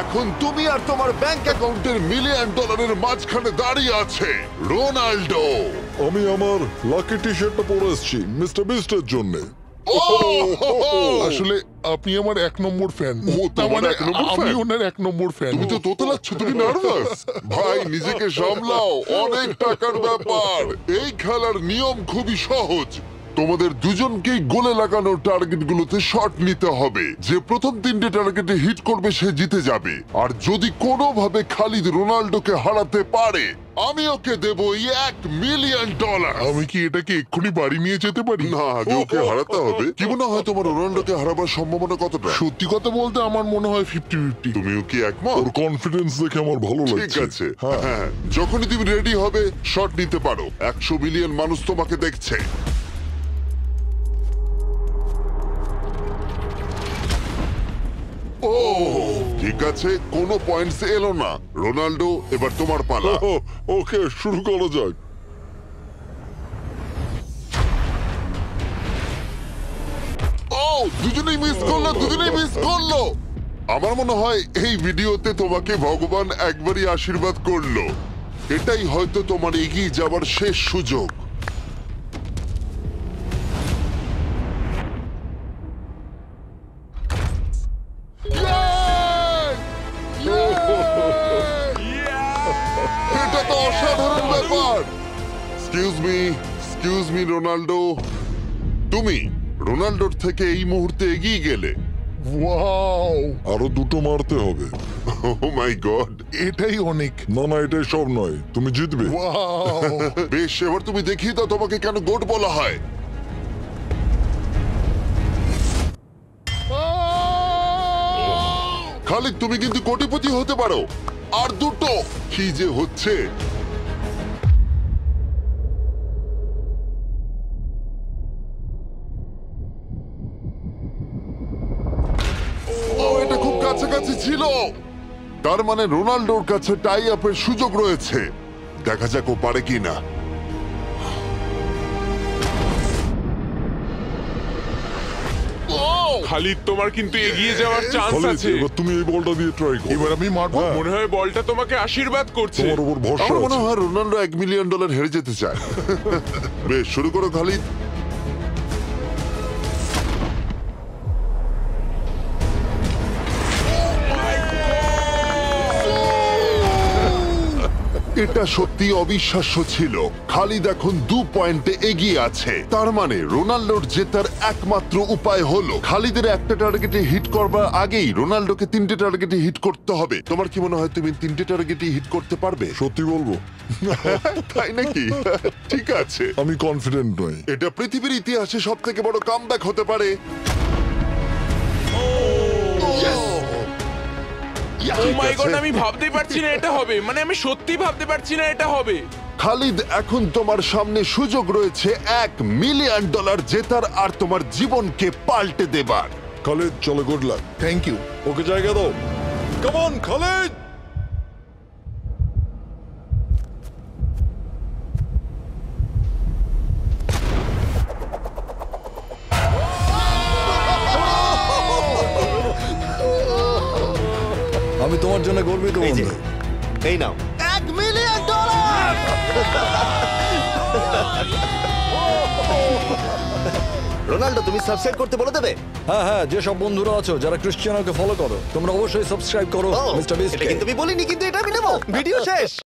এখন তুমি আর তোমার ব্যাংক অ্যাকাউন্টের মিলিয়ন ডলারের মাঝখানে দাঁড়িয়ে আছে রোনাল্ডো। আমি আমার লাকি টি শার্টটা পরে এসেছি মিস্টার বিস্টের জন্য। আসলে আপনি আমার 1 নম্বর ফ্যান। ও, তোমার এক নম্বর আমি fan? ওনার 1 নম্বর ফ্যান। তুমি তো তোতলাচ্ছ, তুমি নার্ভাস। ভাই নিজেকে সামলাও, অনেক টাকার ব্যাপার। এই খেলার নিয়ম খুবই সহজ। তোমাদের দুজনকেই গোলে লাগানো টার্গেটগুলোতে শট নিতে হবে। যে প্রথম 3টে টার্গেটে হিট করবে সে জিতে যাবে। আর যদি কোনোভাবে খালিদ রোনাল্ডোকে হারাতে পারে আমি ওকে দেব $1 মিলিয়ন। আমি কি এটাকে এক্ষুনি বাড়ি নিয়ে যেতে পারি? না, আগে ওকে হারাতে হবে। কি মনে হয় তোমার রোনাল্ডোকে হারাবার সম্ভাবনা কতটা? সত্যি কথা বলতে আমার মনে হয় 50-50। তুমিও কি একমত? ওর কনফিডেন্স দেখে আমার ভালো ঠিক লাগছে। আছে, হ্যাঁ, যখনই তুমি রেডি হবে শট নিতে পারো। 100 মিলিয়ন মানুষ তোমাকে দেখছে। ও ঠিক আছে, কোনো পয়েন্টস এলো না। রোনাল্ডো, এবার তোমার পালা। ওকে, শুরু করা যাক। ও দুজনেই মিস করলো, দুজনেই মিস করলো। আমার মনে হয় এই ভিডিওতে তোমাকে ভগবান একবারই আশীর্বাদ করলো। এটাই হয়তো তোমার এগিয়ে যাবার শেষ সুযোগ। এটা তো অসাধারণ ব্যাপার। এক্সকিউজ মি রোনাল্ডো, তুমি রোনাল্ডোর থেকে এই মুহূর্তে এগিয়ে গেলে। ওয়াও, আরো দুটো মারতে হবে। ও মাই গড, এটাই অনেক। না না, এটাই সব নয়, তুমি জিতবে। ওয়াও, বেশ, এবার তুমি দেখিয়ে দাও তোমাকে কেন গোট বলা হয়। খালিদ, তুমি কিন্তু কোটিপতি হতে পারো। আর দুটো। কি যে হচ্ছে। ও, এটা খুব কাছাকাছি ছিল। তার মানে রোনাল্ডোর কাছে টাই আপের সুযোগ রয়েছে। দেখা যাক ও পারে কিনা। খালিদ, তোমার কিন্তু এগিয়ে যাওয়ার চান্স খালিদ, আছে। এবার তুমি এই বলটা দিয়ে ট্রাই করো। এবার আমি মারবো। হ্যাঁ। মনে হয় বলটা তোমাকে আশীর্বাদ করছে। তোমার উপর ভরসা আমার মনে আছে। হয় রোনাল্ডো $1 মিলিয়ন হেরে যেতে চায়। বেশ, শুরু করো খালিদ। এটা সত্যি অবিশ্বাস্য ছিল। খালিদ এখন 2 পয়েন্টে এগিয়ে আছে। তার মানে রোনাল্ডোর জেতার একমাত্র উপায় হলো খালিদের একটা টার্গেটে হিট করবার আগেই রোনাল্ডোকে 3টে টার্গেটে হিট করতে হবে। তোমার কি মনে হয় তুমি 3টে টার্গেটে হিট করতে পারবে? সত্যি বলবো, তাই নাকি? ঠিক আছে, আমি কনফিডেন্ট নই। এটা পৃথিবীর ইতিহাসে সবথেকে বড় কামব্যাক হতে পারে। ও মাই ঠিক গড, আছে। আমি ভাবতেই পারছি না এটা হবে। মানে আমি সত্যি ভাবতে পারছি না এটা হবে। খালিদ, এখন তোমার সামনে সুযোগ রয়েছে $1 মিলিয়ন জেতার আর তোমার জীবনকে পাল্টে দেবার। খালিদ, চলো, good luck. Thank you. Okay জায়গা দাও। Come on Khalid. আমি তোমার জন্য গর্বিত এই যে, বন্ধু। এই নাও। $1 মিলিয়ন। রোনাল্ডো, তুমি সাবস্ক্রাইব করতে বলে দেবে? হ্যাঁ হ্যাঁ, যেসব বন্ধুরা আছো যারা ক্রিশ্চিয়ানোকে ফলো করো, তোমরা অবশ্যই সাবস্ক্রাইব করো ও, মিস্টার বিস্ট। এটা কিন্তু আমি বলিনি, কিন্তু এটা আমি নেবো। ভিডিও শেষ।